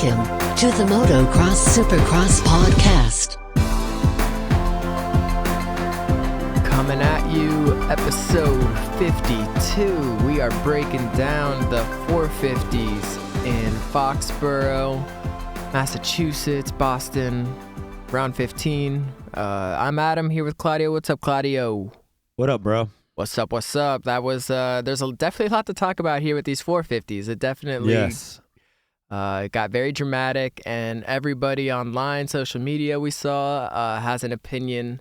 Welcome to the Motocross Supercross podcast. Coming at you, episode 52. We are breaking down the 450s in Foxborough, Massachusetts, Boston, round 15. I'm Adam here with Claudio. What's up, Claudio? What up, bro? What's up? That was, there's definitely a lot to talk about here with these 450s. It definitely got very dramatic, and everybody online, social media we saw has an opinion.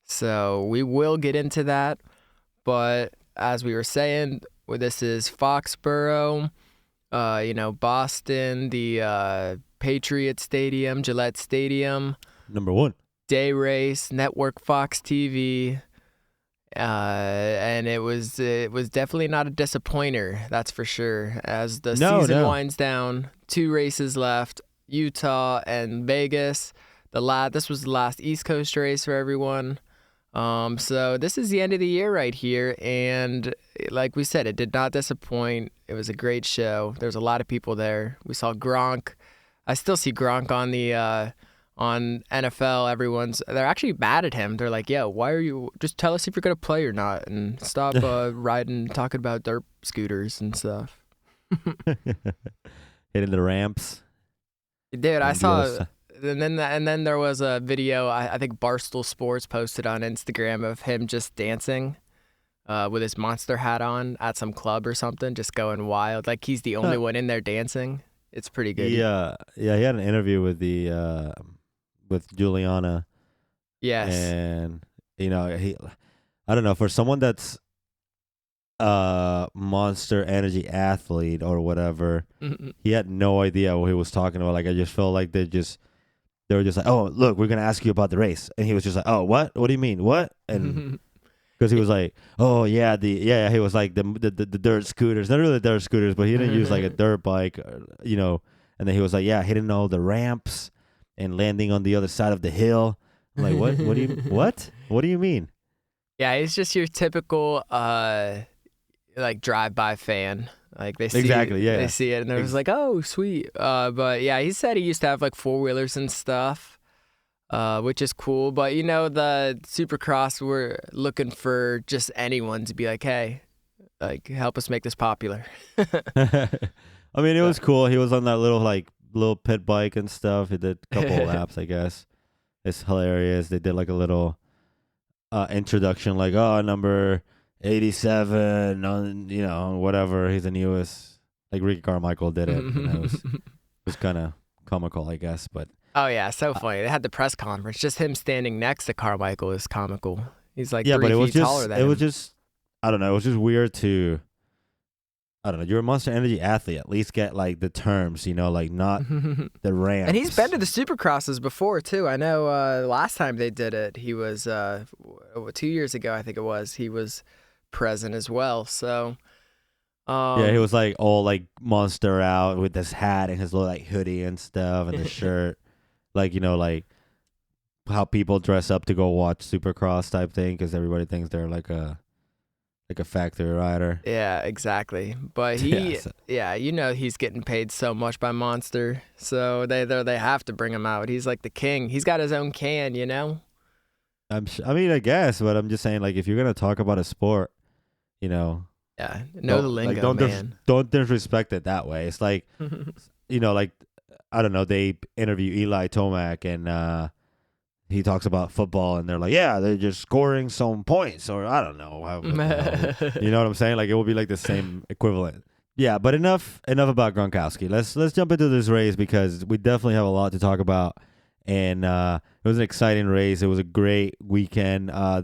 So we will get into that. But as we were saying, this is Foxborough, Boston, the Patriot Stadium, Gillette Stadium. Number one. Day race, Network Fox TV. And it was definitely not a disappointer, that's for sure. As the season winds down, 2 races left, Utah and Vegas. This was the last East Coast race for everyone. So this is the end of the year right here, and like we said, it did not disappoint. It was a great show. There's a lot of people there. We saw Gronk. I still see Gronk on the on NFL. They're actually mad at him. They're like, "Yo, why are you? Just tell us if you're gonna play or not, and stop talking about dirt scooters and stuff." Hitting the ramps. Dude, I saw. And then there was a video, I think Barstool Sports posted on Instagram of him just dancing with his Monster hat on at some club or something, just going wild. Like he's the only one in there dancing. It's pretty good. Yeah, he had an interview with with Juliana. Yes. And I don't know, for someone that's a Monster Energy athlete or whatever, he had no idea what he was talking about. Like I just felt like they were just like, "Oh, look, we're gonna ask you about the race," and he was just like, "Oh, what? What do you mean? What?" And because he was like, "Oh yeah, he was like the dirt scooters, not really the dirt scooters, but he didn't use like a dirt bike, And then he was like, "Yeah, hitting all the ramps and landing on the other side of the hill." I'm like, "What? What do you what? What do you mean?" Yeah, he's just your typical like drive-by fan. Like they see they see it and they're just like, "Oh, sweet." But yeah, he said he used to have like 4-wheelers and stuff, which is cool. But the Supercross were looking for just anyone to be like, "Hey, like help us make this popular." I mean, it was cool. He was on that little pit bike and stuff. He did a couple laps, I guess. It's hilarious. They did like a little introduction, like, "Oh, number 87 on, whatever. He's the newest." Like Ricky Carmichael did it. It was kind of comical, I guess. But oh yeah, so funny. They had the press conference. Just him standing next to Carmichael is comical. He's like 3 feet taller than him. It was just, I don't know. It was just weird to, I don't know. You're a Monster Energy athlete. At least get like the terms, like not the ramps. And he's been to the Supercrosses before too. I know last time they did it, he was 2 years ago, I think it was. He was present as well. So yeah, he was like all like Monster out with his hat and his little like hoodie and stuff and the shirt, like like how people dress up to go watch Supercross type thing, because everybody thinks they're like a factory rider. Yeah, exactly. But he's getting paid so much by Monster, so they have to bring him out. He's like the king. He's got his own can, I mean, I guess, but I'm just saying, like, if you're gonna talk about a sport, yeah, know the lingo, like, man. Don't disrespect it that way. It's like, like, I don't know. They interview Eli Tomac, and he talks about football, and they're like, "Yeah, they're just scoring some points," or I don't know. You know what I'm saying? Like, it will be like the same equivalent. Yeah, but enough about Gronkowski. Let's jump into this race, because we definitely have a lot to talk about. And it was an exciting race. It was a great weekend. I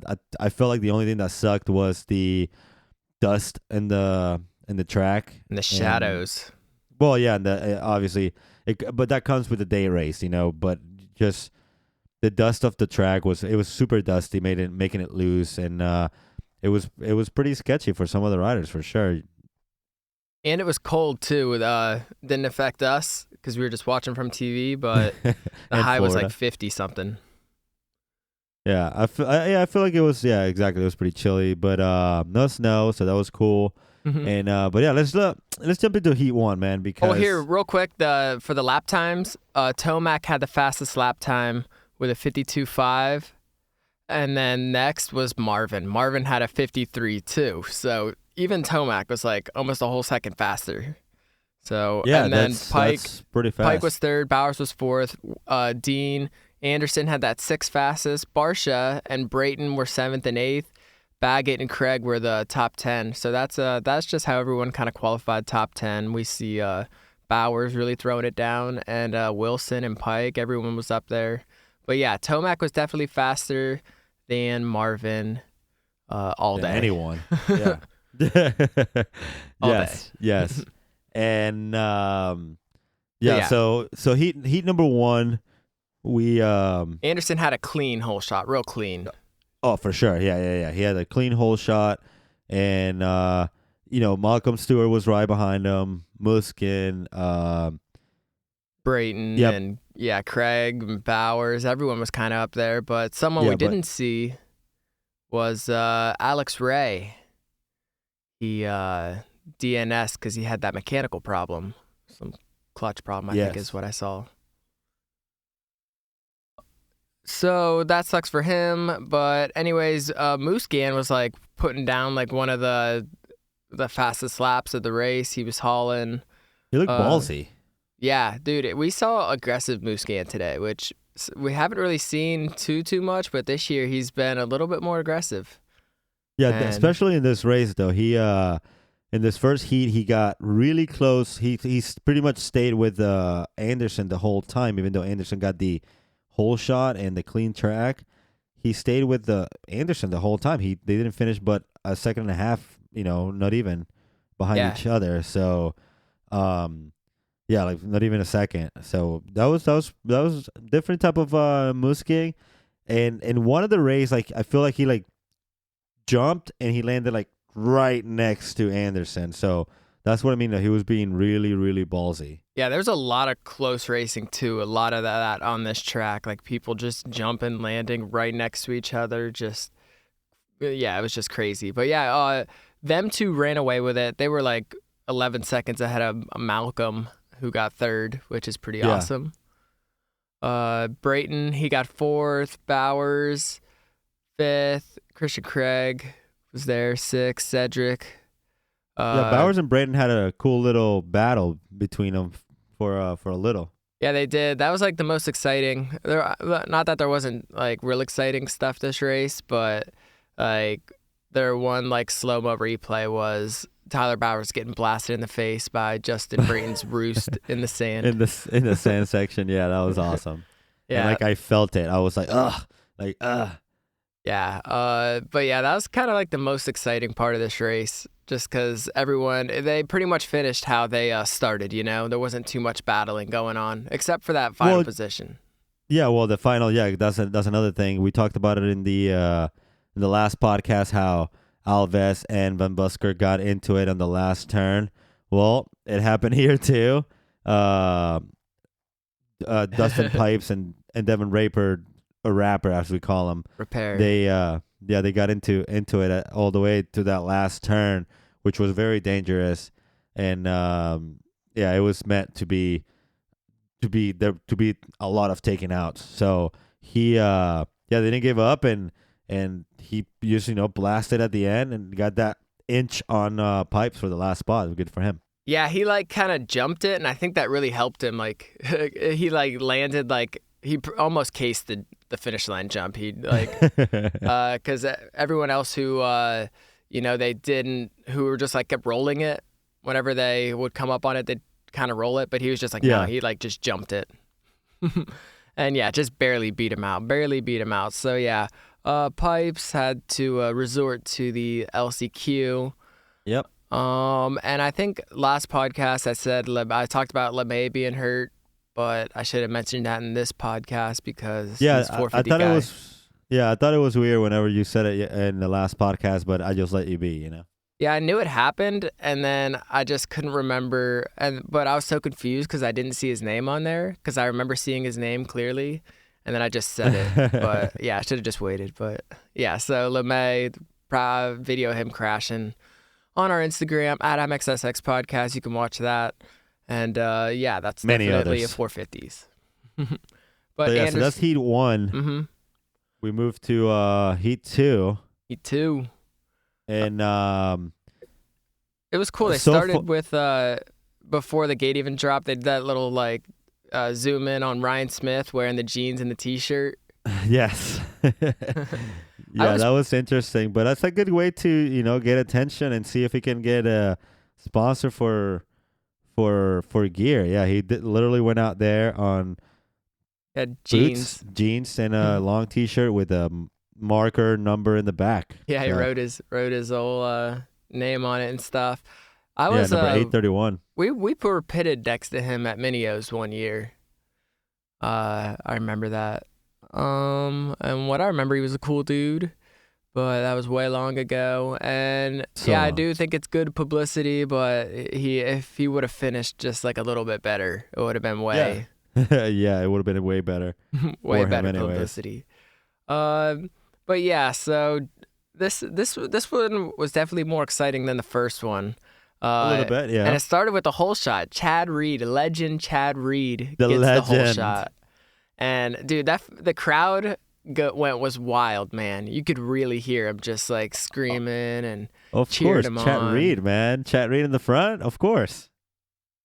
felt like the only thing that sucked was the dust in the track and the shadows. Well, yeah, and obviously, but that comes with the day race, But just the dust of the track was super dusty, making it loose, and it was pretty sketchy for some of the riders for sure. And it was cold too. Didn't affect us because we were just watching from TV, but the high was like 50 something. Yeah, I feel like it was exactly. It was pretty chilly, but no snow, so that was cool. And but yeah, let's jump into Heat 1, man. Because here real quick, for the lap times, Tomac had the fastest lap time with a 52.5, and then next was Marvin. Marvin had a 53.2. So even Tomac was like almost a whole second faster. So yeah, and then that's pretty fast. Pike was third, Bowers was fourth, Dean Anderson had that sixth fastest, Barsha and Brayton were seventh and eighth, Baggett and Craig were the top 10. So that's just how everyone kind of qualified top 10. We see Bowers really throwing it down, and Wilson and Pike, everyone was up there. But yeah, Tomac was definitely faster than Marvin all day. Anyone. Yeah. Yes. And so heat number 1, we Anderson had a clean hole shot, real clean. Oh, for sure. Yeah. He had a clean hole shot, and Malcolm Stewart was right behind him. Musquin, Brayton, and Craig and Bowers. Everyone was kind of up there, but someone we didn't see was Alex Ray. He DNS because he had that mechanical problem, some clutch problem, I think is what I saw. So that sucks for him, but anyways, Musquin was like putting down like one of the fastest laps of the race. He was hauling. He looked ballsy. Yeah, dude, we saw aggressive Musquin today, which we haven't really seen too much, but this year he's been a little bit more aggressive. Yeah, especially in this race though. He in this first heat he got really close. He's pretty much stayed with Anderson the whole time, even though Anderson got the hole shot and the clean track. He stayed with Anderson the whole time. They didn't finish but a second and a half, not even behind each other. So like not even a second. So that was a different type of Musquin. And in one of the race, like I feel like he like jumped and he landed like right next to Anderson. So that's what I mean. He was being really, really ballsy. Yeah, there's a lot of close racing too. A lot of that on this track, like people just jumping, landing right next to each other. It was just crazy. But yeah, them two ran away with it. They were like 11 seconds ahead of Malcolm, who got third, which is pretty awesome. Brayton, he got fourth. Bowers, fifth. Christian Craig was there, sixth. Cedric. Bowers and Brayton had a cool little battle between them for a little. Yeah, they did. That was like the most exciting. Not that there wasn't like real exciting stuff this race, but like their one like slow-mo replay was Tyler Bowers getting blasted in the face by Justin Brayton's roost in the sand. In the sand section, yeah, that was awesome. Yeah, and like I felt it. I was like, ugh. Yeah, but yeah, that was kind of like the most exciting part of this race, just because they pretty much finished how they started, There wasn't too much battling going on, except for that final position. Yeah, well, the final, that's another thing. We talked about it in the last podcast, how Alves and Van Busker got into it on the last turn. Well, it happened here too. Dustin Pipes and Devin Raper, a rapper as we call him, Repair. They got into it all the way to that last turn, which was very dangerous, and it was meant to be a lot of taking outs. So he they didn't give up, and he just blasted at the end and got that inch on Pipes for the last spot. Good for him. Yeah, he like kind of jumped it, and I think that really helped him. Like he like landed like he almost cased the finish line jump. He like because everyone else who they didn't, who were just like kept rolling it whenever they would come up on it, they'd kind of roll it, but he was just like no, he like just jumped it. And just barely beat him out. So yeah, Pipes had to resort to the LCQ. Yep. And I think last podcast I talked about LeMay being hurt, but I should have mentioned that in this podcast because he's 450 I thought it was weird whenever you said it in the last podcast, but I just let you be, Yeah, I knew it happened, and then I just couldn't remember, but I was so confused because I didn't see his name on there, because I remember seeing his name clearly, and then I just said it. But yeah, I should have just waited. But yeah, so LeMay, video him crashing on our Instagram at MXSX Podcast. You can watch that. And yeah, that's Many definitely others. a 450s. But yeah, so that's Heat 1. Mm-hmm. We moved to Heat 2. Heat 2. And it was cool. They started with before the gate even dropped. They did that little like zoom in on Ryan Smith wearing the jeans and the t-shirt. Yes. Yeah, that was interesting. But that's a good way to get attention and see if he can get a sponsor for gear. Yeah, he literally went out there on jeans and a long t-shirt with a marker number in the back. Yeah, he wrote his whole name on it and stuff. I was number 831. We were pitted next to him at Minio's one year. I remember that. And what I remember, he was a cool dude, but that was way long ago. And I do think it's good publicity, but if he would have finished just like a little bit better, it would have been way. Yeah, it would have been way better. Way better publicity. But yeah, so this one was definitely more exciting than the first one. A little bit, yeah. And it started with the whole shot. Chad Reed, legend Chad Reed, gets the whole shot. And dude, the crowd was wild, man. You could really hear him just like screaming and cheering him on. Chad Reed, man. Chad Reed in the front, of course.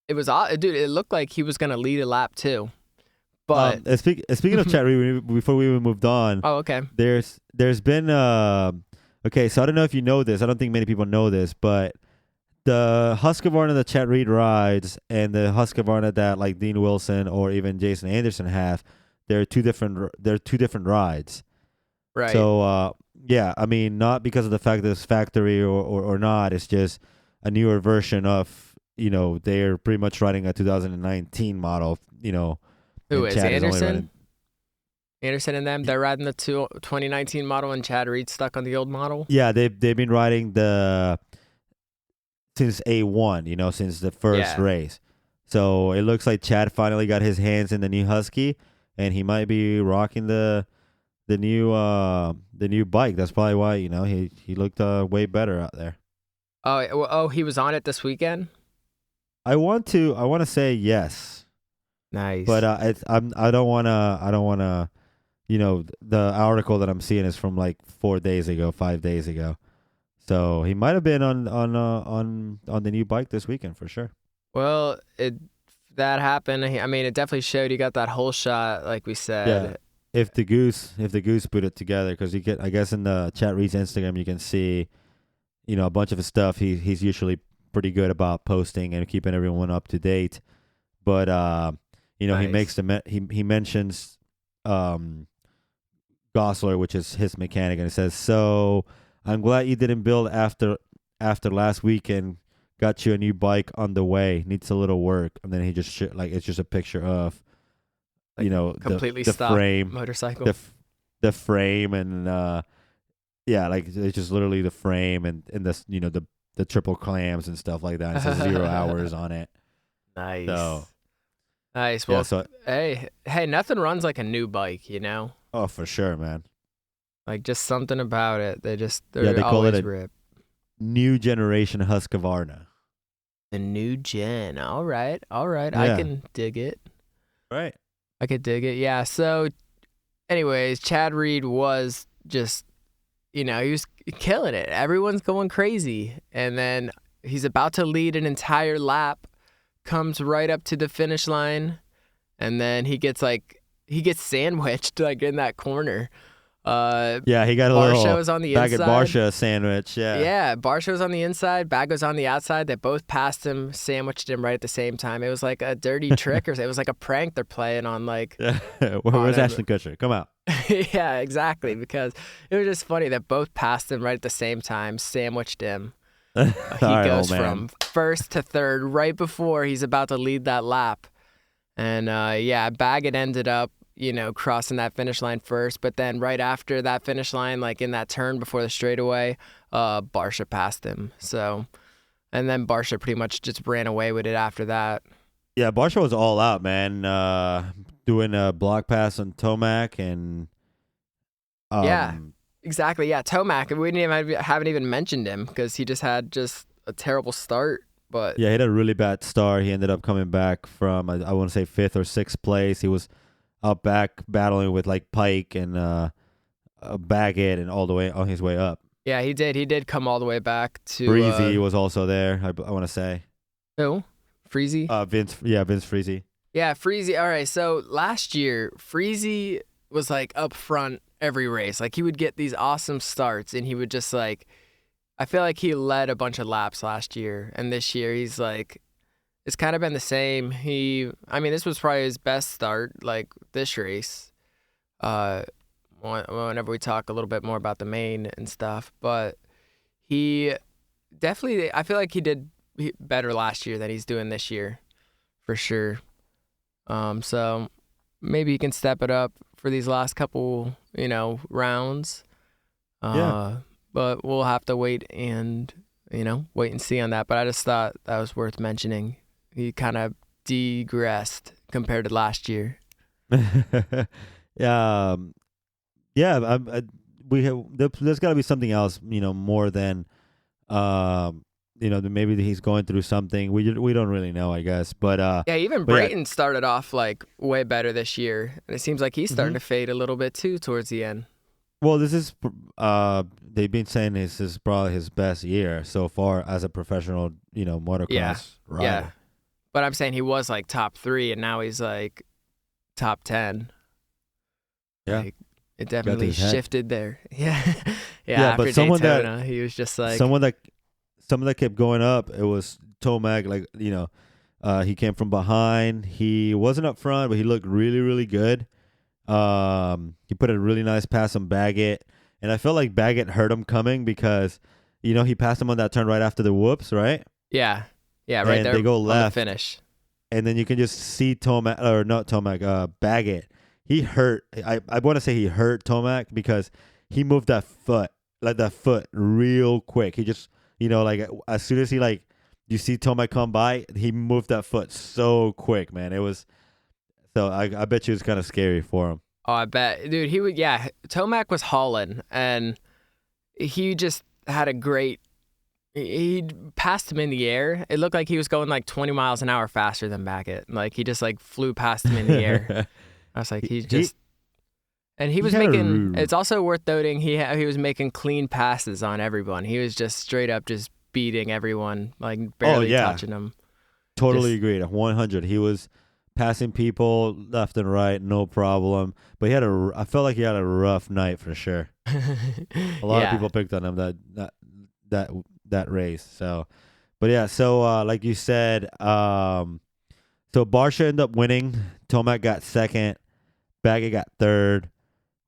It was dude. It looked like he was gonna lead a lap too. But speaking of Chad Reed, before we even moved on, okay. There's been okay. So I don't know if you know this. I don't think many people know this, but the Husqvarna that Chad Reed rides and the Husqvarna that like Dean Wilson or even Jason Anderson have, they're two different rides. Right. So yeah, I mean, not because of the fact that it's factory or not. It's just a newer version of they're pretty much riding a 2019 model. Who is Anderson? Anderson and them, they're riding the 2019 model, and Chad Reed stuck on the old model. Yeah, they've been riding since A1, since the first race. So it looks like Chad finally got his hands in the new Husky, and he might be rocking the new bike. That's probably why he looked way better out there. Oh, he was on it this weekend. I want to say yes. Nice. But I don't wanna. The article that I'm seeing is from like 5 days ago. So he might have been on the new bike this weekend for sure. Well, that happened. I mean, it definitely showed. He got that whole shot, like we said. Yeah. If the goose put it together, because I guess in the Chat Reed's Instagram you can see, a bunch of his stuff. He's usually pretty good about posting and keeping everyone up to date. But nice. he mentions Gosler, which is his mechanic, and it says, "So I'm glad you didn't build after last weekend. Got you a new bike on the way. Needs a little work." And then he just it's just a picture of completely the stock frame motorcycle, the frame, and like it's just literally the frame and the triple clams and stuff like that. It says 0 hours on it. Nice. So, nice. Well, hey, nothing runs like a new bike, Oh, for sure, man. Like just something about it. They call always it rip. New generation Husqvarna. The new gen. All right. Yeah. I can dig it. Right. I could dig it. Yeah. So, anyways, Chad Reed was just, he was killing it. Everyone's going crazy. And then he's about to lead an entire lap, comes right up to the finish line, and then he gets sandwiched like in that corner. Yeah, he got a Barsha little was on the Baggett inside. Barsha sandwich. Yeah, Barsha was on the inside, Bag was on the outside. They both passed him, sandwiched him right at the same time. It was like a dirty trick, or it was like a prank they're playing on. Like, where's Ashton Kutcher? Come out. Yeah, exactly. Because it was just funny that both passed him right at the same time, sandwiched him. He goes from first to third right before he's about to lead that lap, and Baggett ended up crossing that finish line first, but then right after that finish line, like in that turn before the straightaway, Barsha passed him. So, and then Barsha pretty much just ran away with it after that. Yeah, Barsha was all out, man. doing a block pass on Tomac and yeah, exactly. Yeah, Tomac. We haven't even mentioned him because he just had a terrible start. But yeah, he had a really bad start. He ended up coming back from I want to say 5th or 6th place. He was out back battling with like Pike and Baggett and all the way on his way up. Yeah, he did. He did come all the way back to. Freezy was also there. I want to say. Who? Freezy? Vince. Yeah, Vince Freezy. Yeah, Freezy. All right. So last year, Freezy was like up front every race. Like he would get these awesome starts, and he would just like. I feel like he led a bunch of laps last year, and this year he's like. It's kind of been the same. This was probably his best start, like this race. Whenever we talk a little bit more about the main and stuff, but he definitely, I feel like he did better last year than he's doing this year, for sure. So maybe he can step it up for these last couple, rounds. But we'll have to wait and see on that. But I just thought that was worth mentioning. He kind of degressed compared to last year. Yeah. There's got to be something else, more than, maybe he's going through something. We don't really know, I guess. But even Brayton started off like way better this year, and it seems like he's starting to fade a little bit too towards the end. Well, this is they've been saying this is probably his best year so far as a professional, motocross rider. Yeah, but I'm saying he was like top 3, and now he's like top 10. Yeah. Like, it definitely shifted there. Yeah. Yeah. After But someone Daytona, he was just like someone that kept going up. It was Tomac. Like, he came from behind. He wasn't up front, but he looked really, really good. He put a really nice pass on Baggett, and I felt like Baggett heard him coming because, he passed him on that turn right after the whoops, right? Yeah. Yeah, right and there. They go left. On the finish. And then you can just see Baggett. He hurt. I want to say he hurt Tomac because he moved that foot real quick. He just, as soon as you see Tomac come by, he moved that foot so quick, man. It was, so I bet you it's kind of scary for him. Oh, I bet. Dude, Tomac was hauling, and he just had he passed him in the air. It looked like he was going like 20 miles an hour faster than Baggett. Like he just like flew past him in the air. I was like, it's also worth noting he was making clean passes on everyone. He was just straight up just beating everyone, like barely touching them. Totally agreed. 100. He was passing people left and right, no problem. But I felt like he had a rough night for sure. A lot of people picked on him that race. So, but yeah. So like you said, so Barsha ended up winning. Tomac got 2nd. Baggett got 3rd.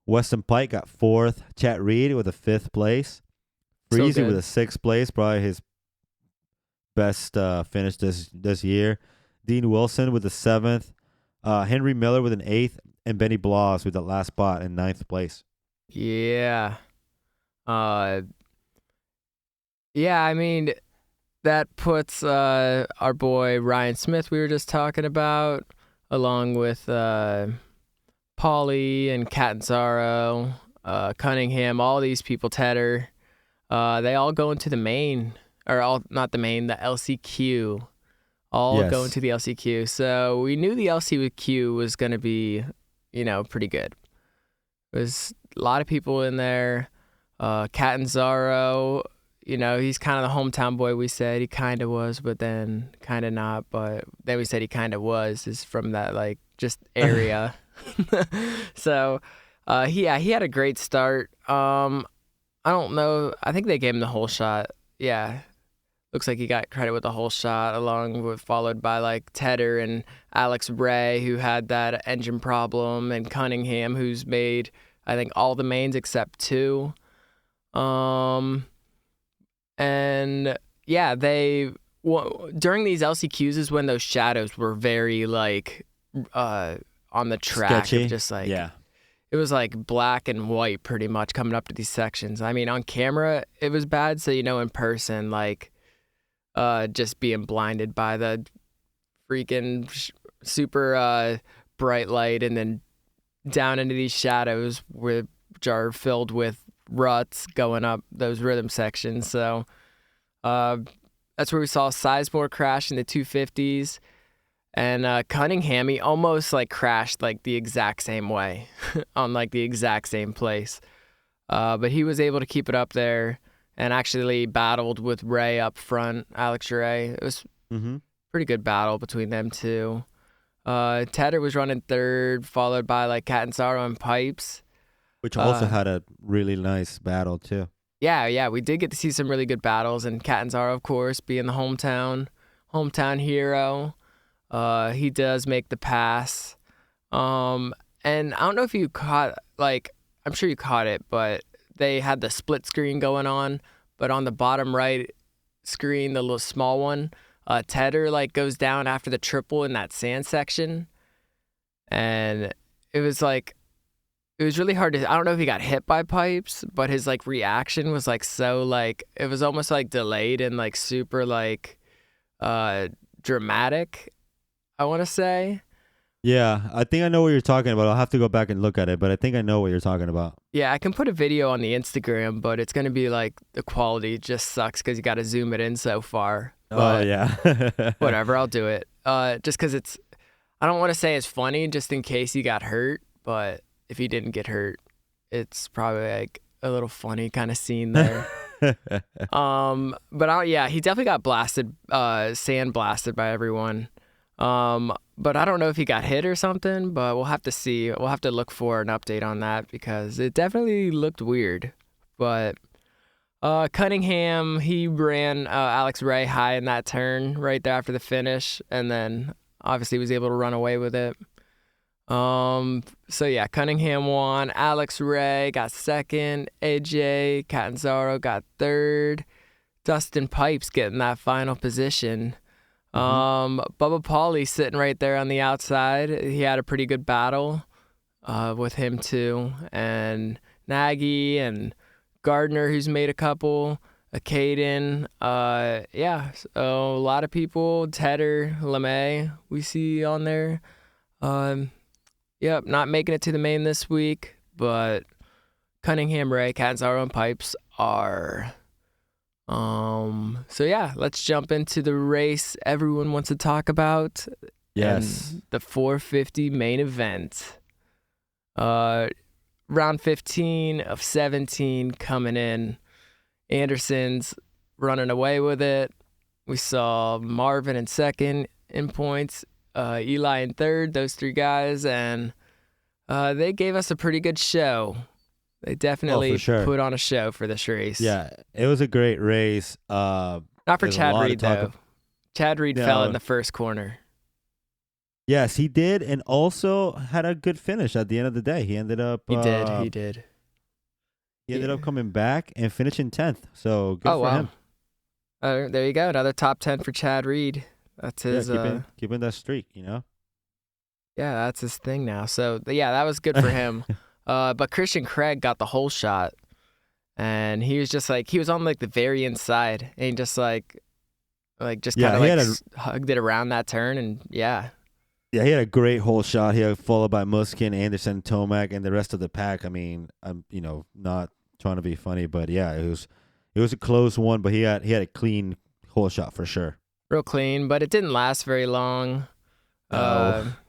Weston Pike got 4th. Chat Reed with a 5th place. Freezy with a 6th place, probably his best finish this year. Dean Wilson with the 7th. Henry Miller with an 8th. And Benny Bloss with the last spot in 9th place. Yeah. That puts our boy Ryan Smith we were just talking about, along with Paulie and Catanzaro, Cunningham, all these people, Tedder. They all go into the main, not the main, the LCQ. Go into the LCQ. So we knew the LCQ was going to be, pretty good. There's a lot of people in there. Catanzaro, he's kind of the hometown boy. We said he kind of was, but then kind of not. But then we said he kind of was, is from that like just area. So, he had a great start. I don't know. I think they gave him the whole shot. Yeah. Looks like he got credit with the whole shot, followed by like Tedder and Alex Ray, who had that engine problem, and Cunningham, who's made, I think, all the mains except 2. And yeah, during these LCQs is when those shadows were very like on the track. Sketchy. Just like, it was like black and white pretty much coming up to these sections. I mean, on camera it was bad, so in person, like just being blinded by the freaking super bright light, and then down into these shadows which are filled with ruts going up those rhythm sections. So that's where we saw Sizemore crash in the 250s. And Cunningham, he almost like crashed like the exact same way on like the exact same place. But he was able to keep it up there and actually battled with Ray up front, Alex Ray. It was pretty good battle between them two. Tedder was running third, followed by like Catanzaro and Pipes. Which also had a really nice battle too. Yeah, we did get to see some really good battles. And Catanzaro, of course, being the hometown hero. He does make the pass. And I don't know if you caught, like, I'm sure you caught it, but they had the split screen going on. But on the bottom right screen, the little small one, Tedder, like, goes down after the triple in that sand section. And it was really hard to, I don't know if he got hit by Pipes, but his, like, reaction was, like, so, like, it was almost, like, delayed and, like, super, like, dramatic, I want to say. Yeah, I think I know what you're talking about. I'll have to go back and look at it, but I think I know what you're talking about. Yeah, I can put a video on the Instagram, but it's going to be like the quality just sucks because you got to zoom it in so far. Oh, yeah. Whatever, I'll do it. Just because I don't want to say it's funny just in case he got hurt, but if he didn't get hurt, it's probably like a little funny kind of scene there. But he definitely got blasted, sand blasted by everyone. But I don't know if he got hit or something, but we'll have to see. We'll have to look for an update on that because it definitely looked weird. But Cunningham, he ran Alex Ray high in that turn right there after the finish, and then obviously was able to run away with it. So yeah, Cunningham won. Alex Ray got second. AJ Catanzaro got third. Dustin Pipes getting that final position. Bubba Pauly sitting right there on the outside. He had a pretty good battle with him too, and Nagy and Gardner, who's made a couple, Caden, so a lot of people. Tedder, LeMay, we see on there. Not making it to the main this week, but Cunningham, Ray, Catanzaro, and Pipes are. So yeah, let's jump into the race everyone wants to talk about. Yes. And the 450 main event. Round 15 of 17 coming in. Anderson's running away with it. We saw Marvin in second in points, Eli in third, those three guys, and they gave us a pretty good show. They definitely put on a show for this race. Yeah, it was a great race. Not for Chad Reed, though. Chad Reed fell in the first corner. Yes, he did, and also had a good finish at the end of the day. He ended up... He did. He ended up coming back and finishing 10th, so good for him. There you go, another top 10 for Chad Reed. That's his... keeping that streak, you know? Yeah, that's his thing now. So, yeah, that was good for him. But Christian Craig got the whole shot, and he was just like, he was on like the very inside, and he just hugged it around that turn, and yeah. Yeah, he had a great whole shot. He had followed by Musquin, Anderson, Tomac, and the rest of the pack. I mean, I'm not trying to be funny, but yeah, it was a close one, but he had a clean whole shot for sure. Real clean, but it didn't last very long.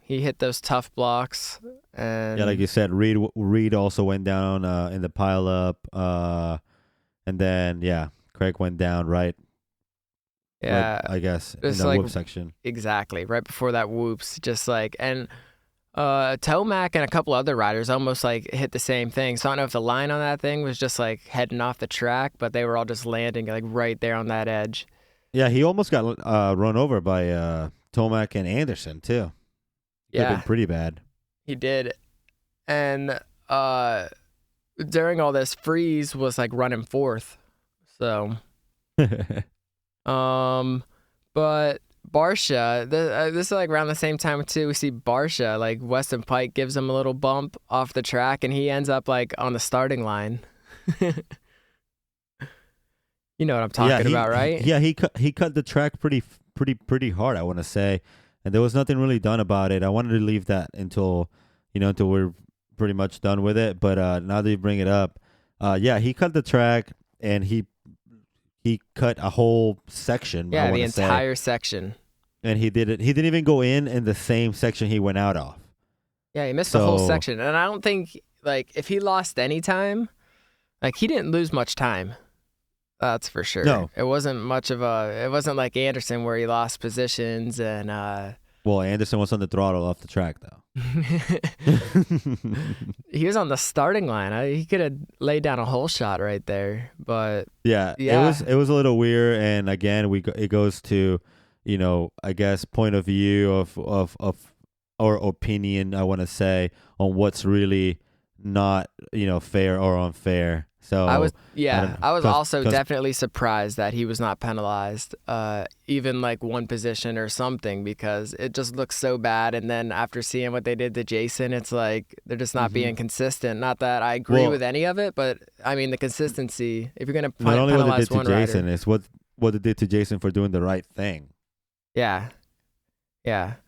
He hit those tough blocks, and yeah, like you said, Reed also went down in the pile up, and then Craig went down right. Yeah, I guess in the whoop section. Exactly, right before that whoops, and Tomac and a couple other riders almost like hit the same thing. So I don't know if the line on that thing was just like heading off the track, but they were all just landing like right there on that edge. Yeah, he almost got run over by Tomac and Anderson too. Yeah, been pretty bad. He did, and during all this, Freeze was like running fourth. So. But Barsha, this is like around the same time too. We see Barsha, like Weston Pike gives him a little bump off the track, and he ends up like on the starting line. You know what I'm talking about, right? Yeah, he cut the track pretty hard, I want to say. and there was nothing really done about it. I wanted to leave that until we're pretty much done with it. But now that you bring it up, he cut the track and he cut a whole section. Yeah, the entire section. And he did it. He didn't even go in the same section he went out of. Yeah, he missed the whole section, and I don't think if he lost any time, he didn't lose much time. That's for sure. No, it wasn't much of it wasn't like Anderson where he lost positions and. Well, Anderson was on the throttle off the track though. He was on the starting line. He could have laid down a whole shot right there, but yeah, it was a little weird. And again, it goes to, I guess point of view of or opinion, I want to say, on what's really not fair or unfair. So I was also definitely surprised that he was not penalized, even one position or something, because it just looks so bad. And then after seeing what they did to Jason, it's like they're just not being consistent. Not that I agree with any of it, but I mean the consistency. If you're going to penalize not only what they did to one Jason, rider, it's what they did to Jason for doing the right thing. Yeah,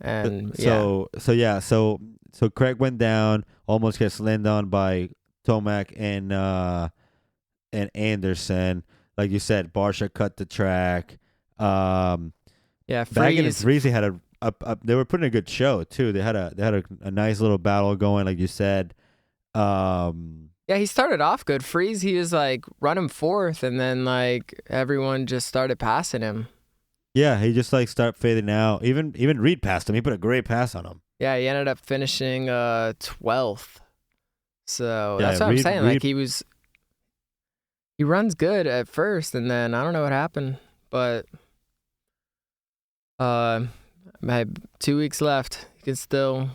and so Craig went down, almost gets landed on by Tomac and Anderson. Like you said, Barsha cut the track. Baggett and Freezy had they were putting a good show too. They had a nice little battle going, like you said. He started off good. Freeze, he was running fourth, and then everyone just started passing him. Yeah, he just started fading out. Even Reed passed him. He put a great pass on him. Yeah, he ended up finishing 12th. So that's what I'm saying. He runs good at first, and then I don't know what happened, but I had 2 weeks left. You can still,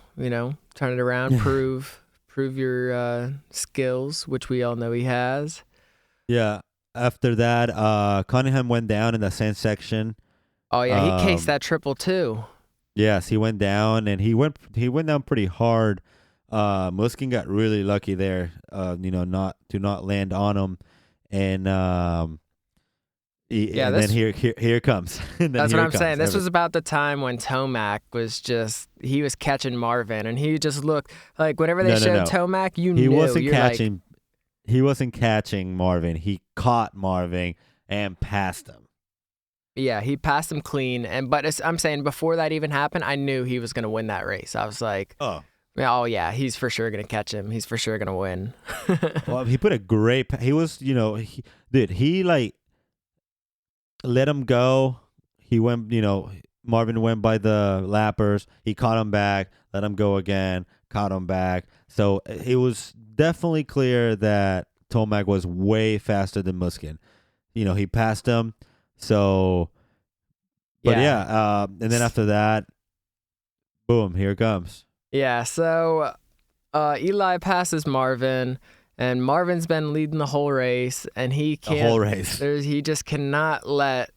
turn it around, prove your skills, which we all know he has. Yeah. After that, Cunningham went down in the sand section. Oh yeah, he cased that triple too. Yes, he went down, and he went down pretty hard. Musquin got really lucky there, not to land on him, and then here it comes. That's what I'm saying. This was about the time when Tomac was catching Marvin, and he just looked like whenever they showed Tomac, he wasn't catching. He wasn't catching Marvin. He caught Marvin and passed him. Yeah, he passed him clean, but I'm saying before that even happened, I knew he was going to win that race. I was like, oh yeah, he's for sure going to catch him. He's for sure going to win. Well, he put a great. He was, he let him go. He went, Marvin went by the lappers. He caught him back, let him go again, caught him back. So it was definitely clear that Tomac was way faster than Musquin. He passed him. So, but and then after that, boom, here it comes. Yeah, so Eli passes Marvin, and Marvin's been leading the whole race, and he can't. The whole race. He just cannot let.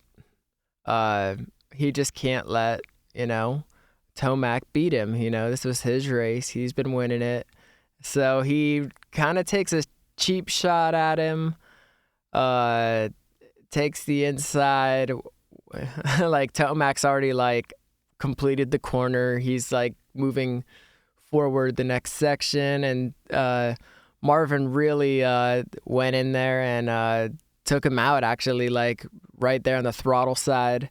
He just can't let Tomac beat him. This was his race. He's been winning it, so he kind of takes a cheap shot at him. Takes the inside, Tomac's already completed the corner. He's moving forward the next section, and Marvin really went in there and took him out actually, right there on the throttle side.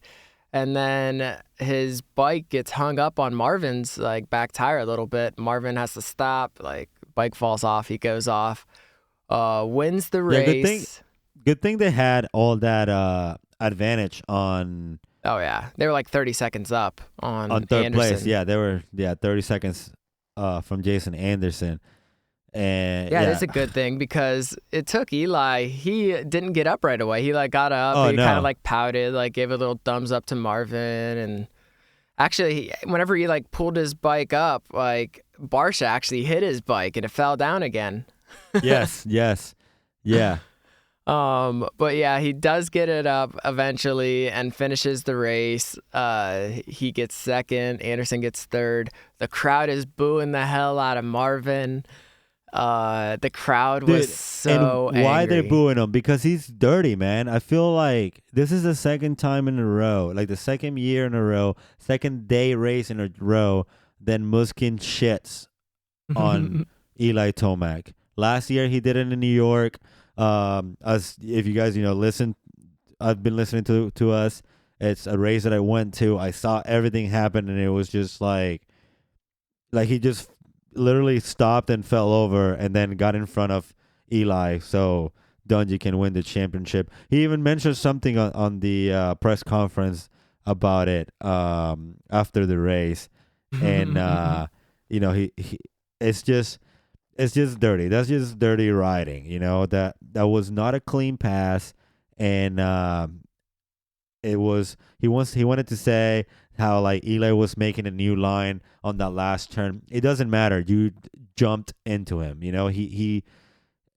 And then his bike gets hung up on Marvin's back tire a little bit. Marvin has to stop. Bike falls off. He goes off. Wins the race. Good thing they had all that advantage on. Oh yeah, they were 30 seconds up on third Anderson. place. Yeah, they were 30 seconds from Jason Anderson, and that's a good thing because it took Eli. He didn't get up right away. He got up. He kind of pouted, gave a little thumbs up to Marvin, and actually, whenever he pulled his bike up, Barsha actually hit his bike and it fell down again. Yes, yeah. But yeah, he does get it up eventually and finishes the race. He gets second. Anderson gets third. The crowd is booing the hell out of Marvin. The crowd was so and why angry. they're booing him? Because he's dirty, man. I feel like this is the second time in a row, like the second year in a row, second day race in a row, then Musquin shits on Eli Tomac. Last year he did it in New York. As if you guys listen, I've been listening to us. It's a race that I went to. I saw everything happen, and it was just like he just literally stopped and fell over, and then got in front of Eli, so Dungey can win the championship. He even mentioned something on the press conference about it after the race, and he it's just dirty. That's just dirty riding. That was not a clean pass, and he wanted to say how like Eli was making a new line on that last turn. It doesn't matter. You jumped into him. He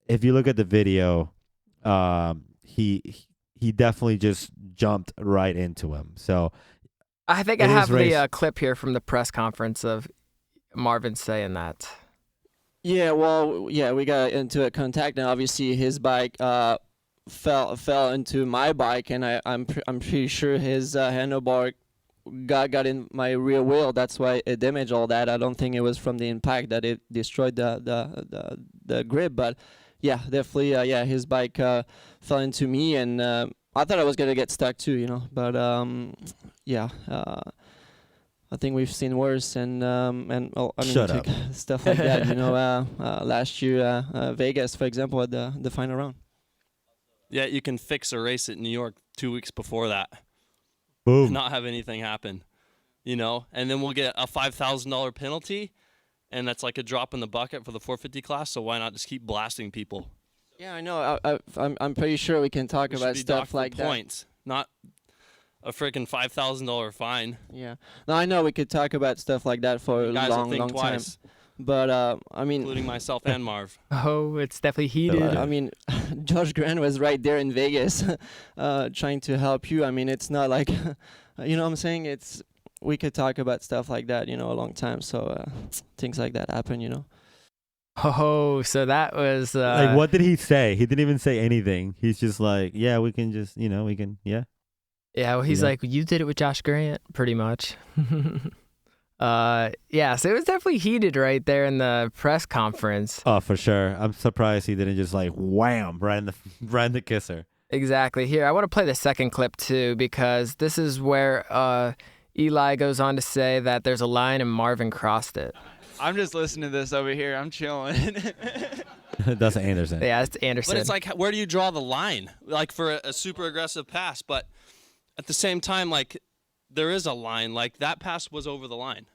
if you look at the video, he definitely just jumped right into him. So I think I have the clip here from the press conference of Marvin saying that. Yeah, well, we got into a contact, and obviously his bike fell into my bike, and I'm pretty sure his handlebar got in my rear wheel. That's why it damaged all that. I don't think it was from the impact that it destroyed the grip, but yeah, definitely, his bike fell into me, and I thought I was gonna get stuck too, but I think we've seen worse, and Shut up. stuff like that. Last year, Vegas, for example, at the final round. Yeah, you can fix a race at New York 2 weeks before that. Boom. And not have anything happen, and then we'll get a $5,000 penalty, and that's like a drop in the bucket for the 450 class. So why not just keep blasting people? Yeah, I know. I'm pretty sure we can talk about stuff like points, not a freaking $5,000 fine. Yeah. No, I know we could talk about stuff like that for a long time. But including myself and Marv. Oh, it's definitely heated. Josh Grant was right there in Vegas, trying to help you. It's not like, what I'm saying. We could talk about stuff like that, a long time. So things like that happen, Oh, so that was like, what did he say? He didn't even say anything. He's just like, yeah, we can just, we can, yeah. Yeah, well, he's like, you did it with Josh Grant, pretty much. So it was definitely heated right there in the press conference. Oh, for sure. I'm surprised he didn't just like wham right in the kisser. Exactly. Here, I want to play the second clip too, because this is where Eli goes on to say that there's a line and Marvin crossed it. I'm just listening to this over here. I'm chilling. That's Anderson. Yeah, it's Anderson. But it's like, where do you draw the line? Like for a super aggressive pass, but at the same time, like, there is a line. Like, that pass was over the line,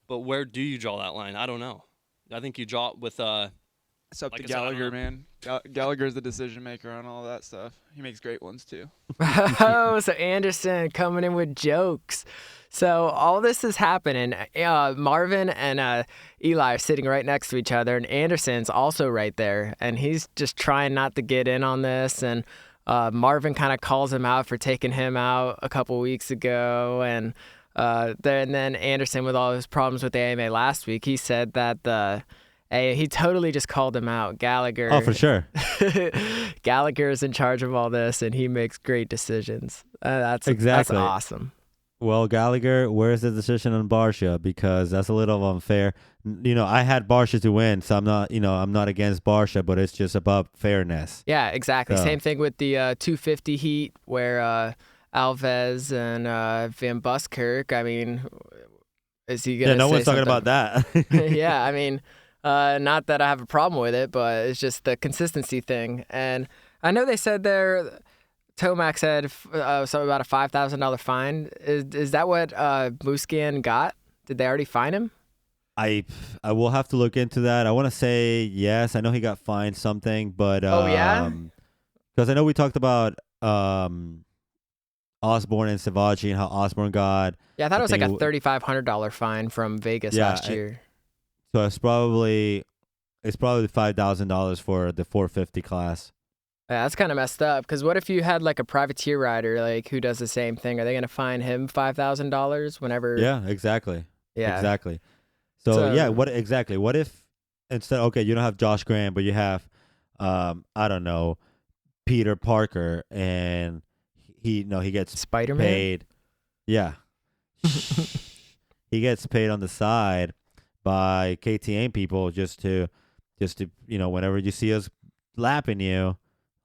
But where do you draw that line? I don't know. I think you draw it with it's up to Gallagher, man. Gallagher's the decision maker on all that stuff. He makes great ones too. Oh, so Anderson coming in with jokes. So all this is happening. Marvin and Eli are sitting right next to each other, and Anderson's also right there, and he's just trying not to get in on this. And Marvin kind of calls him out for taking him out a couple weeks ago, and then Anderson, with all his problems with the AMA last week, he said that he totally just called him out. Gallagher. Oh, for sure. Gallagher is in charge of all this, and he makes great decisions. That's awesome. Well, Gallagher, where's the decision on Barsha? Because that's a little unfair. I had Barsha to win, so I'm not against Barsha, but it's just about fairness. Yeah, exactly. So. Same thing with the 250 heat where Alves and Van Buskirk. Is he gonna? Yeah, no say one's talking something? about that. Yeah, not that I have a problem with it, but it's just the consistency thing. And I know they said there. Tomac said something about a $5,000 fine. Is that what Musquin got? Did they already fine him? I will have to look into that. I want to say yes. I know he got fined something, but oh yeah, because I know we talked about Osborne and Savaji and how Osborne got. Yeah, I thought it was like a $3,500 fine from Vegas last year. So it's probably $5,000 for the 450 class. Yeah, that's kind of messed up. Because what if you had like a privateer rider like who does the same thing? Are they going to fine him $5,000 whenever? Yeah, exactly. Yeah, exactly. So yeah, what if instead, okay, you don't have Josh Graham, but you have, I don't know, Peter Parker, and he gets Spider-Man? paid. Yeah. He gets paid on the side by KTM people just to whenever you see us lapping you,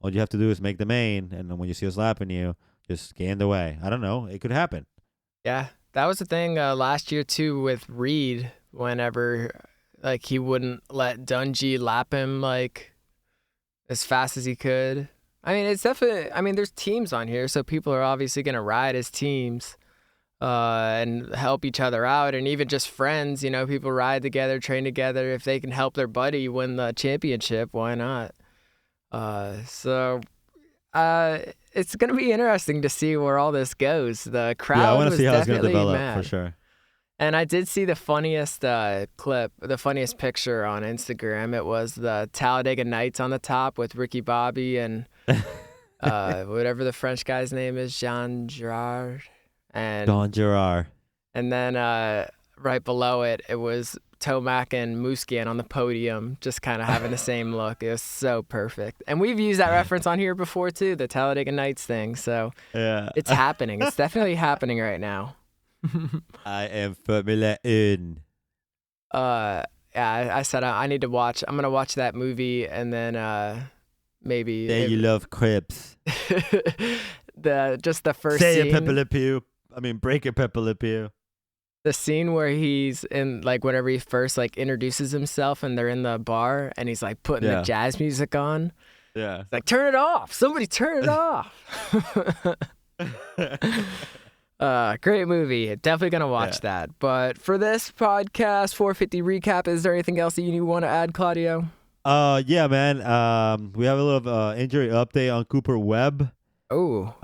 all you have to do is make the main, and then when you see us lapping you, just get in the way. I don't know. It could happen. Yeah, that was the thing last year too with Reed. Whenever like he wouldn't let Dungey lap him like as fast as he could. I mean, it's definitely. I mean, there's teams on here, so people are obviously gonna ride as teams and help each other out, and even just friends. People ride together, train together. If they can help their buddy win the championship, why not? So it's gonna be interesting to see where all this goes. The crowd. Yeah, I want to was see how it's gonna definitely develop mad. for sure. And I did see the funniest clip, the funniest picture on Instagram. It was the Talladega Nights on the top with Ricky Bobby and whatever the French guy's name is, Jean Girard. Don Gerard. And then right below it, it was Tomac and Musquin on the podium, just kind of having the same look. It was so perfect. And we've used that reference on here before too, the Talladega Nights thing. So yeah, it's happening. It's definitely happening right now. I am Formula 1. Yeah, I said I need to watch. I'm gonna watch that movie and then maybe. Say you love crepes. Just the first Say scene. a Pepe Le Pew. I mean, break a Pepe Le Pew. The scene where he's in, like, whenever he first like introduces himself and they're in the bar and he's like putting the jazz music on. Yeah. It's like, turn it off. Somebody turn it off. Great movie. Definitely gonna watch that. But for this podcast 450 recap, is there anything else that you want to add, Claudio? Yeah, man. We have a little injury update on Cooper Webb. Oh.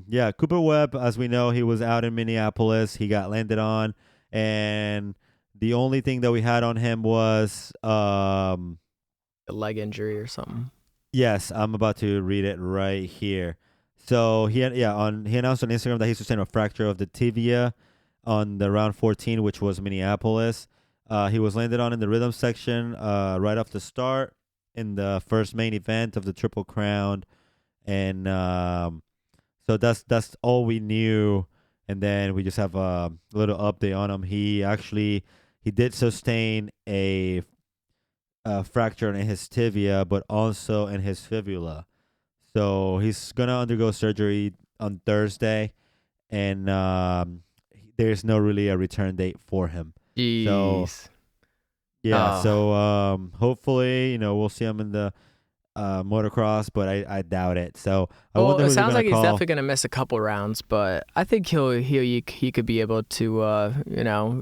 Yeah, Cooper Webb, as we know, he was out in Minneapolis. He got landed on, and the only thing that we had on him was a leg injury or something. Yes, I'm about to read it right here. So he announced on Instagram that he sustained a fracture of the tibia on the round 14, which was Minneapolis. He was landed on in the rhythm section right off the start in the first main event of the Triple Crown, and so that's all we knew. And then we just have a little update on him. He did sustain a fracture in his tibia, but also in his fibula. So he's going to undergo surgery on Thursday, and there's no really a return date for him. Jeez. So, yeah, so hopefully, we'll see him in the motocross, but I doubt it. So I wonder it sounds like he's definitely going to miss a couple rounds, but I think he could be able to,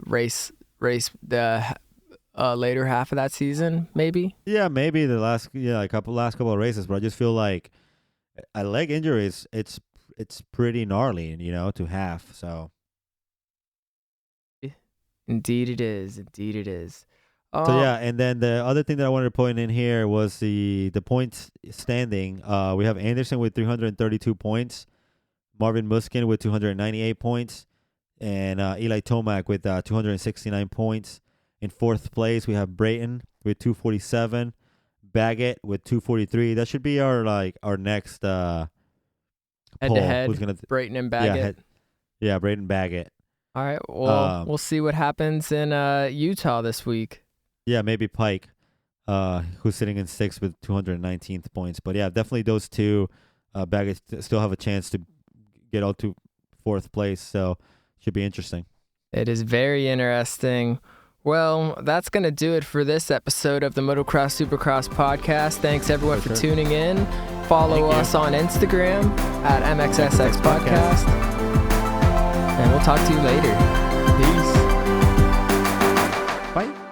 race the later half of that season, maybe. Yeah, maybe the last couple of races, but I just feel like a leg injury it's pretty gnarly, to have. So indeed it is. So yeah, and then the other thing that I wanted to point in here was the points standing. We have Anderson with 332 points, Marvin Musquin with 298 points, and Eli Tomac with 269 points. In fourth place, we have Brayton with 247, Baggett with 243. That should be our next head to head. Who's gonna Brayton and Baggett. Yeah, Brayton Baggett. All right. Well, we'll see what happens in Utah this week. Yeah, maybe Pike, who's sitting in sixth with 219th points. But yeah, definitely those two. Baggett still have a chance to get out to fourth place, so should be interesting. It is very interesting. Well, that's going to do it for this episode of the Motocross Supercross podcast. Thanks, everyone, for tuning in. Follow us on Instagram at MXSX Podcast. And we'll talk to you later. Peace. Bye.